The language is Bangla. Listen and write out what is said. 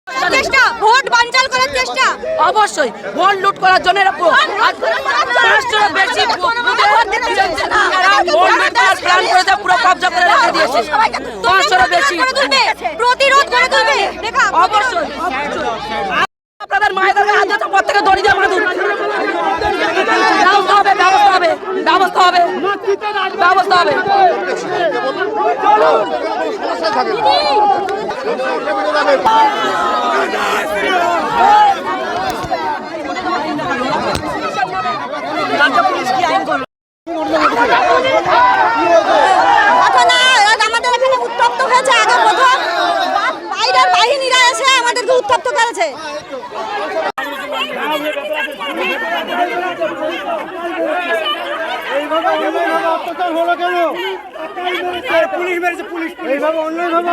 চেষ্টা, ভোট বানচাল করার চেষ্টা, অবশ্যই ভোট লুট করার জন্য এরা বেশি ভোট প্ল্যান করেছে, পুরো কবজা করে রেখে দিয়েছে। 500 বেশি প্রতিরোধ করে তুলবে। অবশ্যই আপনাদের মায়েদের হাত দিয়েছে, প্রত্যেকে দড়ি দিয়ে বাঁধুন। ব্যবস্থা হবে, ব্যবস্থা হবে, ব্যবস্থা হবে, ব্যবস্থা হবে। আমাদের এখানে উত্তপ্ত হয়েছে, আগে প্রথম বাইরের বাহিনীরা এসে আমাদেরকে উত্তপ্ত করেছে। পুলিশ মেরেছে, পুলিশ এইভাবে অন্যায়ভাবে